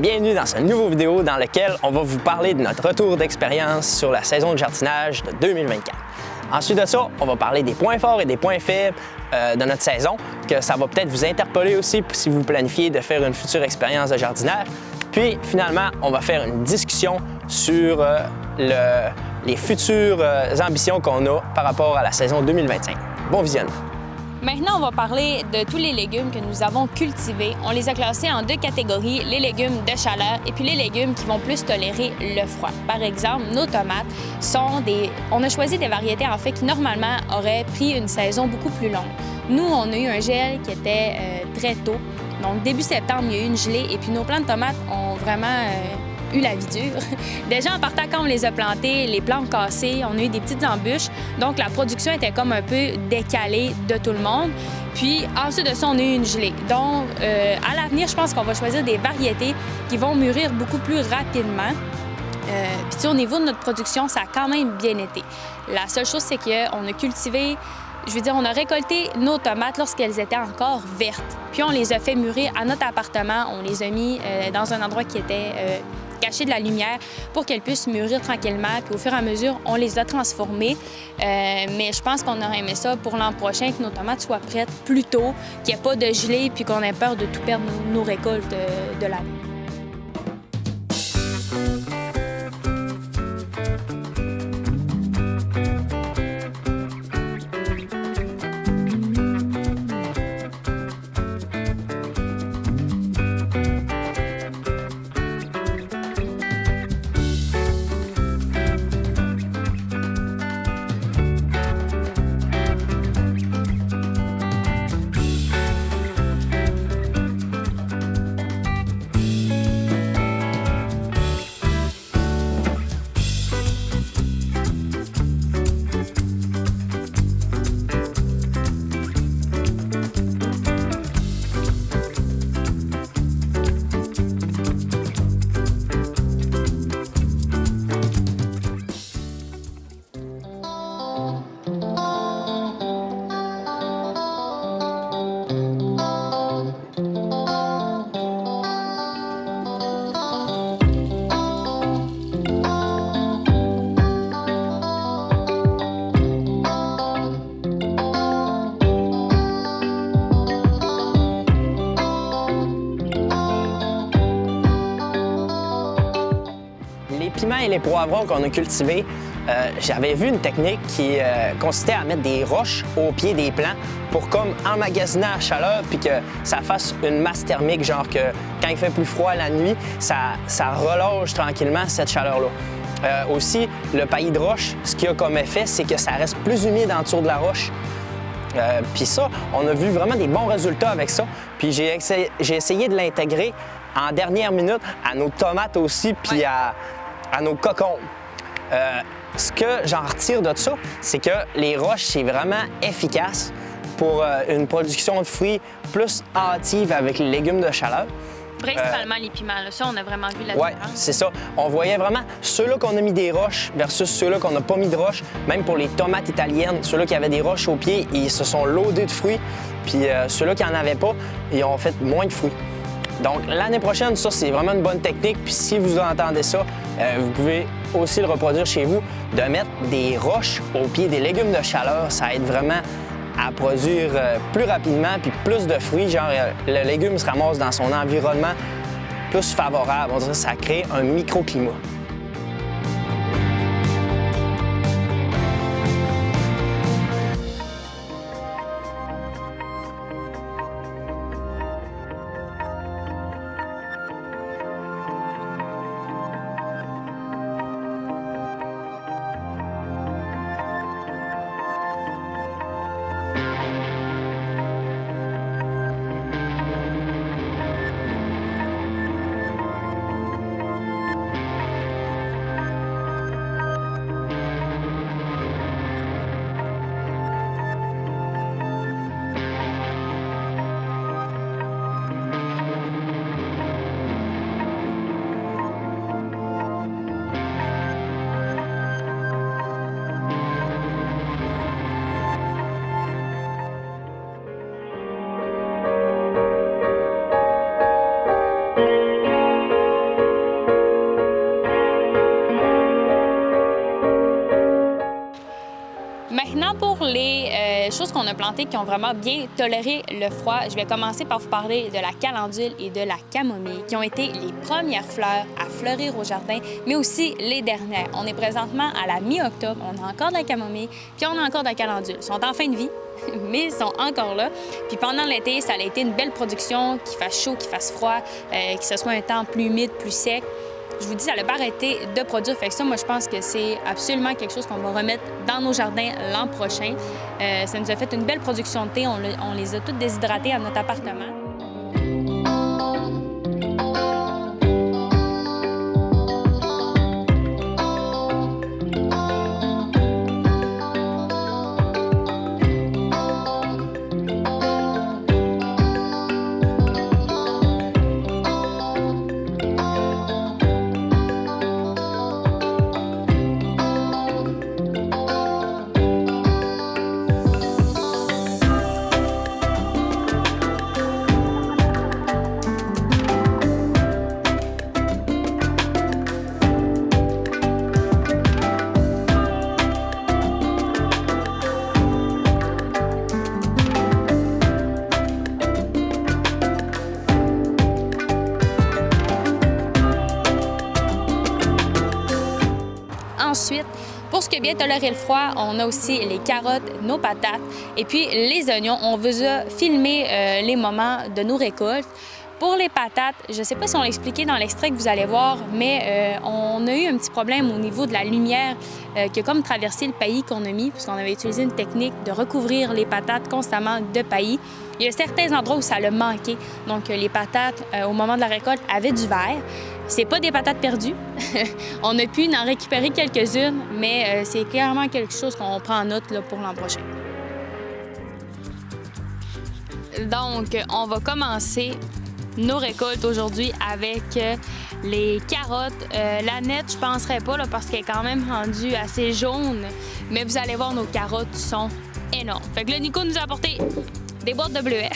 bienvenue dans cette nouvelle vidéo dans laquelle on va vous parler de notre retour d'expérience sur la saison de jardinage de 2024. Ensuite de ça, on va parler des points forts et des points faibles de notre saison, que ça va peut-être vous interpeller aussi si vous planifiez de faire une future expérience de jardinage. Puis finalement, on va faire une discussion sur les futures ambitions qu'on a par rapport à la saison 2025. Bon visionnement! Maintenant, on va parler de tous les légumes que nous avons cultivés. On les a classés en deux catégories, les légumes de chaleur et puis les légumes qui vont plus tolérer le froid. Par exemple, nos tomates sont On a choisi des variétés, en fait, qui normalement auraient pris une saison beaucoup plus longue. Nous, on a eu un gel qui était très tôt. Donc, début septembre, il y a eu une gelée et puis nos plants de tomates ont vraiment eu la vie dure. Déjà, en partant, quand on les a plantés, les plants ont cassé, on a eu des petites embûches. Donc, la production était comme un peu décalée de tout le monde. Puis, ensuite de ça, on a eu une gelée. Donc, à l'avenir, je pense qu'on va choisir des variétés qui vont mûrir beaucoup plus rapidement. Puis, au niveau de notre production, ça a quand même bien été. La seule chose, c'est qu'on a cultivé... on a récolté nos tomates lorsqu'elles étaient encore vertes. Puis on les a fait mûrir à notre appartement. On les a mis dans un endroit qui était caché de la lumière pour qu'elles puissent mûrir tranquillement. Puis au fur et à mesure, on les a transformées. Mais je pense qu'on aurait aimé ça pour l'an prochain, que nos tomates soient prêtes plus tôt, qu'il n'y ait pas de gelée puis qu'on ait peur de tout perdre nos récoltes de l'année. Les piments et les poivrons qu'on a cultivés, j'avais vu une technique qui consistait à mettre des roches au pied des plants pour comme emmagasiner la chaleur puis que ça fasse une masse thermique, genre que quand il fait plus froid la nuit, ça relâche tranquillement cette chaleur-là. Aussi, le paillis de roche, ce qu'il a comme effet, c'est que ça reste plus humide en dessous de la roche. Puis ça, on a vu vraiment des bons résultats avec ça. Puis j'ai essayé de l'intégrer en dernière minute à nos tomates aussi, puis à nos cocombes. Ce que j'en retire de ça, c'est que les roches, c'est vraiment efficace pour une production de fruits plus hâtive avec les légumes de chaleur. Principalement les piments, là. Ça, on a vraiment vu la différence. Oui, c'est ça. On voyait vraiment ceux-là qu'on a mis des roches versus ceux-là qu'on n'a pas mis de roches. Même pour les tomates italiennes, ceux-là qui avaient des roches au pied, ils se sont loadés de fruits. Puis ceux-là qui n'en avaient pas, ils ont fait moins de fruits. Donc, l'année prochaine, ça, c'est vraiment une bonne technique. Puis si vous entendez ça, vous pouvez aussi le reproduire chez vous, de mettre des roches au pied des légumes de chaleur. Ça aide vraiment à produire plus rapidement puis plus de fruits. Genre, le légume se ramasse dans son environnement plus favorable. On dirait que ça crée un microclimat. pour les choses qu'on a plantées qui ont vraiment bien toléré le froid, je vais commencer par vous parler de la calendule et de la camomille, qui ont été les premières fleurs à fleurir au jardin, mais aussi les dernières. On est présentement à la mi-octobre, on a encore de la camomille, puis on a encore de la calendule. Ils sont en fin de vie, mais ils sont encore là. Puis pendant l'été, ça a été une belle production, qu'il fasse chaud, qu'il fasse froid, que ce soit un temps plus humide, plus sec. Je vous dis, ça n'a pas arrêté de produire. Fait que ça, moi, je pense que c'est absolument quelque chose qu'on va remettre dans nos jardins l'an prochain. Ça nous a fait une belle production de thé. On les a toutes déshydratées à notre appartement. Ensuite, pour ce qui est bien tolérer le froid, on a aussi les carottes, nos patates et puis les oignons. On vous a filmé les moments de nos récoltes. Pour les patates, je ne sais pas si on l'a expliqué dans l'extrait que vous allez voir, mais on a eu un petit problème au niveau de la lumière qui a comme traversé le paillis qu'on a mis, puisqu'on avait utilisé une technique de recouvrir les patates constamment de paillis. Il y a certains endroits où ça l'a manqué. Donc, les patates, au moment de la récolte, avaient du vert. C'est pas des patates perdues. On a pu en récupérer quelques-unes, mais c'est clairement quelque chose qu'on prend en note là, pour l'an prochain. Donc, on va commencer nos récoltes aujourd'hui avec les carottes. La nette, je penserais pas là, parce qu'elle est quand même rendue assez jaune, mais vous allez voir, nos carottes sont énormes. Fait que là, Nico nous a apporté des boîtes de bleuets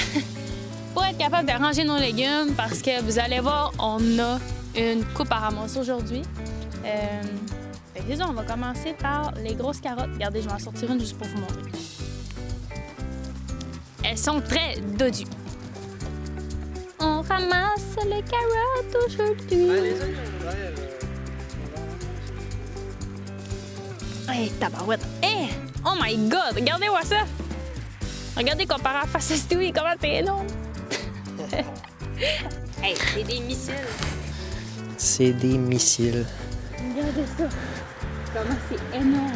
pour être capable de ranger nos légumes parce que vous allez voir, on a une coupe à ramasser aujourd'hui. On va commencer par les grosses carottes. Regardez, je vais en sortir une juste pour vous montrer. Elles sont très dodues. On ramasse les carottes aujourd'hui. Ouais, les oignons, Hey, tabarouette. Hey! Oh my God! Regardez-moi ça! Regardez comparé à face à Stewie, comment c'est énorme! Hey, c'est des missiles! C'est des missiles. Regardez ça! Comment c'est énorme!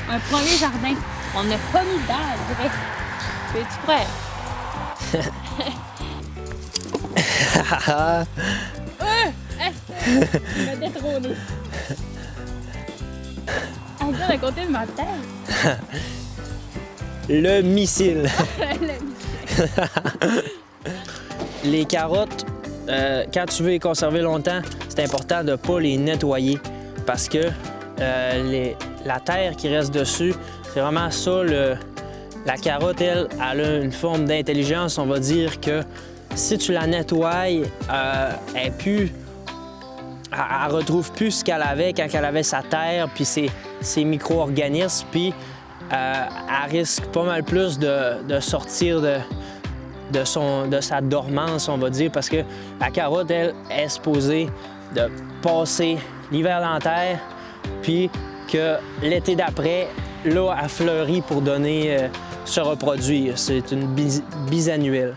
Un premier jardin. On n'a pas mis d'air, je dirais. Es-tu prêt? Il m'a détrôné. Regarde à côté de ma tête. Le missile. Le missile. Les carottes, quand tu veux les conserver longtemps, c'est important de ne pas les nettoyer parce que la terre qui reste dessus, c'est vraiment ça. La carotte, elle a une forme d'intelligence. On va dire que si tu la nettoies, elle retrouve plus ce qu'elle avait quand elle avait sa terre puis ses micro-organismes, puis elle risque pas mal plus de sortir de sa dormance, on va dire, parce que la carotte, elle, est supposée de passer l'hiver dans la terre, puis que l'été d'après, là, elle fleurit pour donner, se reproduire. C'est une bisannuelle.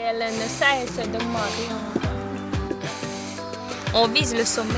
Elle ne cesse d'augmenter. On vise le sommet.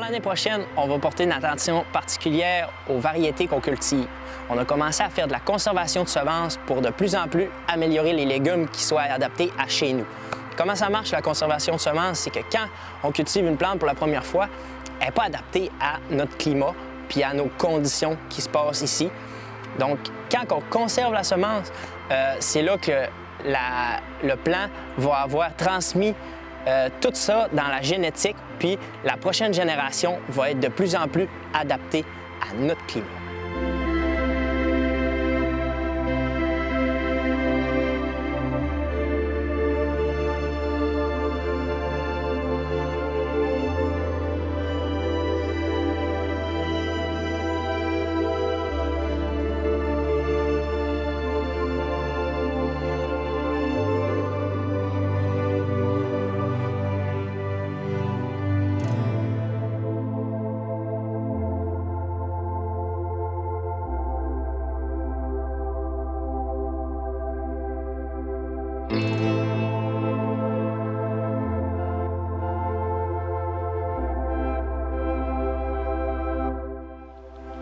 l'année prochaine, on va porter une attention particulière aux variétés qu'on cultive. On a commencé à faire de la conservation de semences pour de plus en plus améliorer les légumes qui soient adaptés à chez nous. Comment ça marche la conservation de semences? C'est que quand on cultive une plante pour la première fois, elle n'est pas adaptée à notre climat puis à nos conditions qui se passent ici. Donc, quand on conserve la semence, c'est là que le plant va avoir transmis tout ça dans la génétique, puis la prochaine génération va être de plus en plus adaptée à notre climat.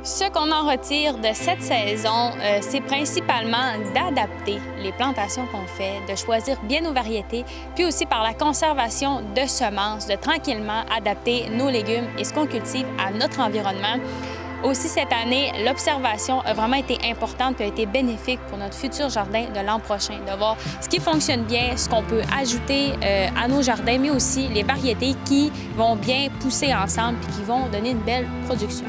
Ce qu'on en retire de cette saison, c'est principalement d'adapter les plantations qu'on fait, de choisir bien nos variétés, puis aussi par la conservation de semences, de tranquillement adapter nos légumes et ce qu'on cultive à notre environnement. Aussi, cette année, l'observation a vraiment été importante et a été bénéfique pour notre futur jardin de l'an prochain, de voir ce qui fonctionne bien, ce qu'on peut ajouter à nos jardins, mais aussi les variétés qui vont bien pousser ensemble et qui vont donner une belle production.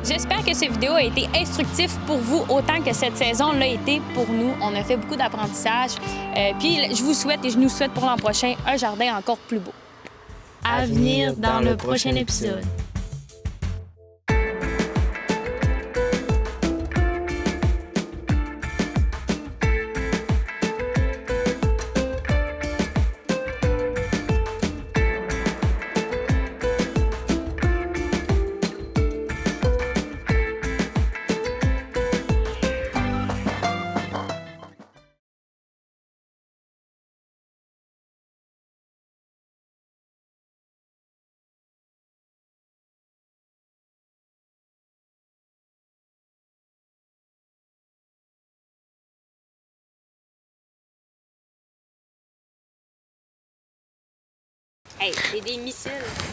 J'espère que cette vidéo a été instructive pour vous autant que cette saison l'a été pour nous. On a fait beaucoup d'apprentissage. Puis je vous souhaite et je nous souhaite pour l'an prochain un jardin encore plus beau. À venir dans le prochain épisode. Hey, c'est des missiles!